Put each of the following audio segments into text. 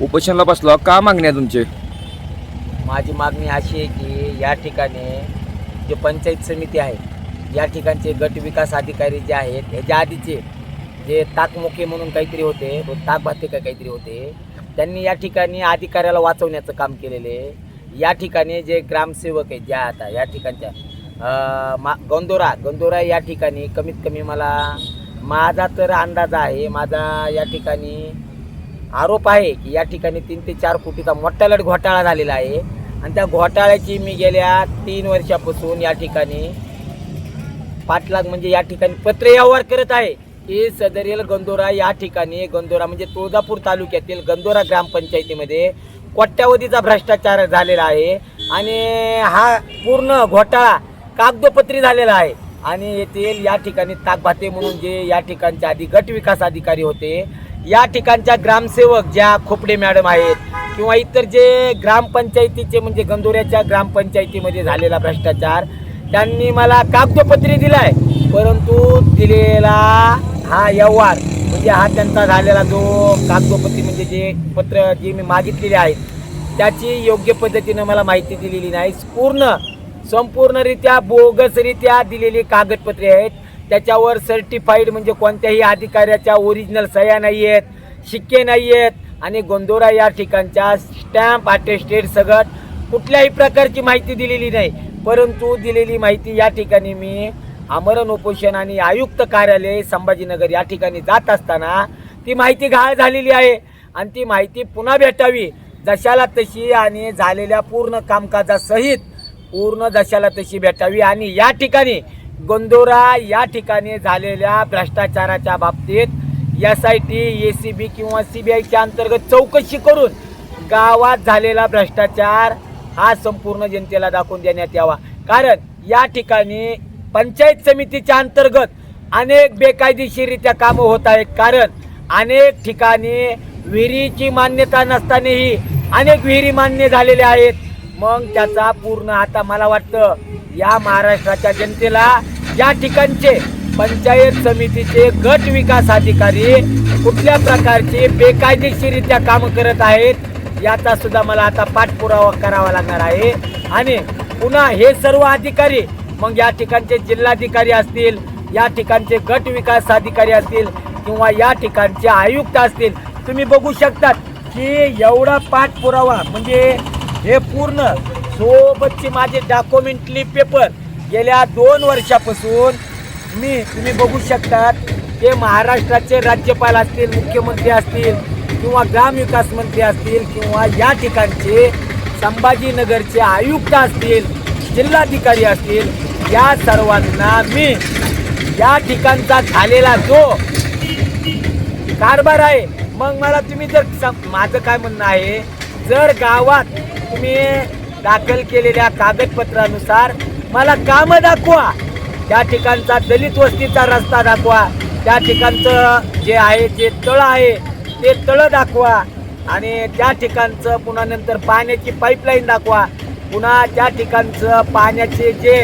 उपोषणाला बसलो, का मागणी आहे तुमची? माझी मागणी अशी आहे की या ठिकाणी जे पंचायत समिती आहे, या ठिकाणचे गट विकास अधिकारी जे आहेत, ह्याच्या आधीचे जे ताकमोके म्हणून काहीतरी होते, ताकभाते का काहीतरी होते, त्यांनी या ठिकाणी अधिकाऱ्याला वाचवण्याचं काम केलेले. या ठिकाणी जे ग्रामसेवक आहेत, ज्या आता या ठिकाणच्या गंदोरा या ठिकाणी कमीत कमी माझा तर अंदाज आहे, माझा या ठिकाणी आरोप आहे की या ठिकाणी 3 ते 4 कोटीचा मोठा घोटाळा झालेला आहे. आणि त्या घोटाळ्याची मी गेल्या 3 वर्षापासून या ठिकाणी 5 लाख म्हणजे या ठिकाणी पत्रव्यवहार करत आहे की सदरील गंदोरा या ठिकाणी, गंदोरा म्हणजे तुळजापूर तालुक्यातील गंदोरा ग्रामपंचायतीमध्ये कोट्यावधीचा भ्रष्टाचार झालेला आहे. आणि हा पूर्ण घोटाळा कागदोपत्री झालेला आहे. आणि येथील या ठिकाणी ताकभाते म्हणून जे या ठिकाणचे आधी गट विकास अधिकारी होते, या ठिकाणच्या ग्रामसेवक ज्या खोपडे मॅडम आहेत किंवा इतर जे ग्रामपंचायतीचे म्हणजे गंदोऱ्याच्या ग्रामपंचायतीमध्ये झालेला भ्रष्टाचार, त्यांनी मला कागदोपत्री दिला आहे. परंतु दिलेला हा व्यवहार म्हणजे हा त्यांचा झालेला जो कागदोपत्री म्हणजे जे पत्र जे मी मागितलेले आहेत त्याची योग्य पद्धतीनं मला माहिती दिलेली नाही. संपूर्णरित्या बोगसरित्या दिलेली कागदपत्रे आहेत. त्याच्यावर सर्टिफाईड म्हणजे कोणत्याही अधिकाऱ्याच्या ओरिजिनल सह्या नाही आहेत, शिक्के नाही आहेत. आणि गंदोरा या ठिकाणच्या स्टॅम्प अटेस्टेड सगळं कुठल्याही प्रकारची माहिती दिलेली नाही. परंतु दिलेली माहिती या ठिकाणी मी आमरण उपोषण आणि आयुक्त कार्यालय संभाजीनगर या ठिकाणी जात असताना ती माहिती गहाळ झालेली आहे. आणि ती माहिती पुन्हा भेटावी जशाला तशी आणि झालेल्या पूर्ण कामकाजासहित पूर्ण जशाला तशी भेटावी. आणि या ठिकाणी गंदोरा या ठिकाणी झालेल्या भ्रष्टाचाराच्या बाबतीत SIT, ACB किंवा CBIच्या अंतर्गत चौकशी करून गावात झालेला भ्रष्टाचार हा संपूर्ण जनतेला दाखवून देण्यात यावा. कारण या ठिकाणी पंचायत समितीच्या अंतर्गत अनेक बेकायदेशीररित्या कामं होत आहेत. कारण अनेक ठिकाणी विहिरीची मान्यता नसतानाही अनेक विहिरी मान्य झालेल्या आहेत. मग त्याचा पूर्ण आता मला वाटतं या महाराष्ट्राच्या जनतेला या ठिकाणचे पंचायत समितीचे गट विकास अधिकारी कुठल्या प्रकारचे बेकायदेशीररित्या कामं करत आहेत याचा सुद्धा मला आता पाठपुरावा करावा लागणार आहे. आणि पुन्हा हे सर्व अधिकारी मग या ठिकाणचे जिल्हाधिकारी असतील, या ठिकाणचे गट विकास अधिकारी असतील किंवा या ठिकाणचे आयुक्त असतील, तुम्ही बघू शकतात की एवढा पाठपुरावा म्हणजे हे पूर्ण सोबतचे माझे डॉक्युमेंटली पेपर गेल्या 2 वर्षापासून तुम्ही बघू शकतात. ते महाराष्ट्राचे राज्यपाल असतील, मुख्यमंत्री असतील किंवा ग्रामविकास मंत्री असतील किंवा या ठिकाणचे संभाजीनगरचे आयुक्त असतील, जिल्हाधिकारी असतील, या सर्वांना मी या ठिकाणचा झालेला जो कारभार आहे, मग मला तुम्ही जर माझं काय म्हणणं आहे, जर गावात तुम्ही दाखल केलेल्या कागदपत्रानुसार मला कामं दाखवा, त्या ठिकाणचा दलित वस्तीचा रस्ता दाखवा, त्या ठिकाणचं जे आहे जे तळं आहे ते तळं दाखवा, आणि त्या ठिकाणचं पुन्हा नंतर पाण्याची पाईपलाईन दाखवा, पुन्हा त्या ठिकाणचं पाण्याचे जे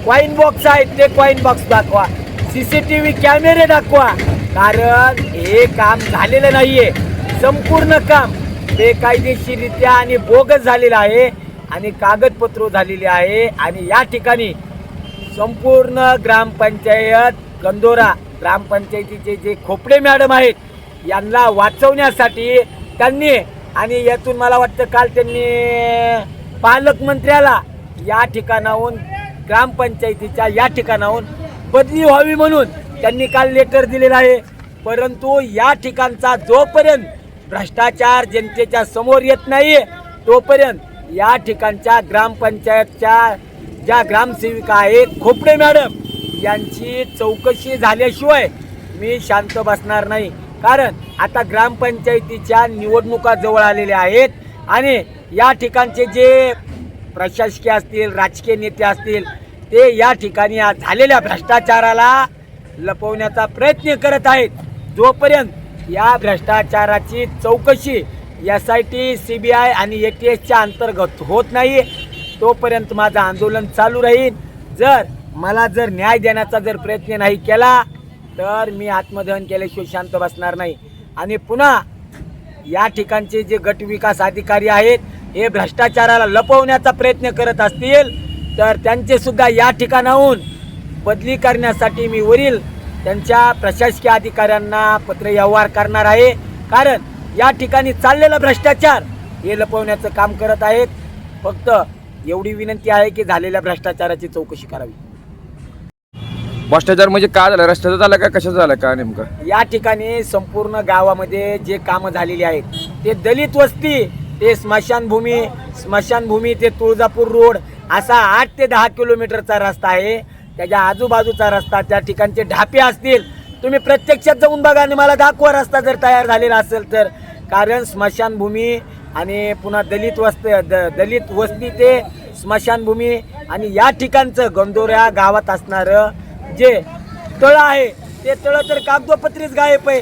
कॉईन बॉक्स आहेत ते कॉईन बॉक्स दाखवा, CCTV कॅमेरे दाखवा. कारण हे काम झालेलं नाहीये. संपूर्ण काम बेकायदेशीररित्या आणि बोगस झालेलं आहे आणि कागदपत्र झालेली आहे. आणि या ठिकाणी संपूर्ण ग्रामपंचायत गंदोरा ग्रामपंचायतीचे जे खोपडे मॅडम आहेत यांना वाचवण्यासाठी त्यांनी, आणि यातून मला वाटतं काल त्यांनी पालकमंत्र्याला या ठिकाणाहून ग्रामपंचायतीच्या या ठिकाणाहून बदली व्हावी म्हणून त्यांनी काल लेटर दिलेलं आहे. परंतु या ठिकाणचा जोपर्यंत भ्रष्टाचार जनतेच्या समोर येत नाही तोपर्यंत या ठिकाणच्या ग्रामपंचायतच्या ज्या ग्रामसेविका आहेत खोपडे मॅडम यांची चौकशी झाल्याशिवाय मी शांत बसणार नाही. कारण आता ग्रामपंचायतीच्या निवडणुका जवळ आलेल्या आहेत आणि या ठिकाणचे जे प्रशासकीय असतील, राजकीय नेते असतील, ते या ठिकाणी झालेल्या भ्रष्टाचाराला लपवण्याचा प्रयत्न करत आहेत. जोपर्यंत या भ्रष्टाचाराची चौकशी SIT, CBI आणि ATSच्या अंतर्गत होत नाही तोपर्यंत माझं आंदोलन चालू राहील. मला जर न्याय देण्याचा जर प्रयत्न नाही केला तर मी आत्मदहन केल्याशिवाय शांत बसणार नाही. आणि पुन्हा या ठिकाणचे जे गट विकास अधिकारी आहेत हे भ्रष्टाचाराला लपवण्याचा प्रयत्न करत असतील तर त्यांचे सुद्धा या ठिकाणाहून बदली करण्यासाठी मी वरील त्यांच्या प्रशासकीय अधिकाऱ्यांना पत्रव्यवहार करणार आहे. कारण या ठिकाणी चाललेला भ्रष्टाचार हे लपवण्याचं काम करत आहेत. फक्त एवढी विनंती आहे की झालेल्या भ्रष्टाचाराची चौकशी करावी. भ्रष्टाचार म्हणजे काय झालं, रस्त्याचं झालं का कशाचं झालं का नेमकं? या ठिकाणी संपूर्ण गावामध्ये जे कामं झालेली आहेत ते दलित वस्ती ते स्मशानभूमी ते तुळजापूर रोड असा 8 ते 10 किलोमीटरचा रस्ता आहे. त्याच्या आजूबाजूचा रस्ता त्या ठिकाणचे ढापे असतील तुम्ही प्रत्यक्षात जाऊन बघा आणि मला दाखवा रस्ता जर तयार झालेला असेल तर. कारण स्मशानभूमी आणि पुन्हा दलित वस्ती ते स्मशानभूमी आणि या ठिकाणचं गंदोऱ्या गावात असणारं जे तळं आहे ते तळं तर कागदोपत्रीच गायब आहे.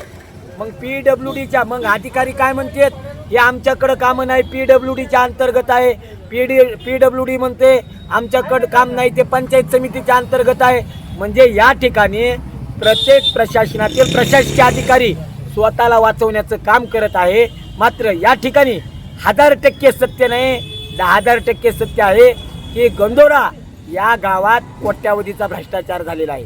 मग PWDच्या मग अधिकारी काय म्हणतात हे आमच्याकडं कामं नाही, PWDच्या अंतर्गत आहे. PWD म्हणते आमच्याकडं काम नाही, ते पंचायत समितीच्या अंतर्गत आहे. म्हणजे या ठिकाणी प्रत्येक प्रशासनातील प्रशासकीय अधिकारी स्वतःला वाचवण्याचं काम करत आहे. मात्र या ठिकाणी 1000% सत्य नाही, 10,000% सत्य आहे की गंदोरा या गावात कोट्यावधीचा भ्रष्टाचार झालेला आहे.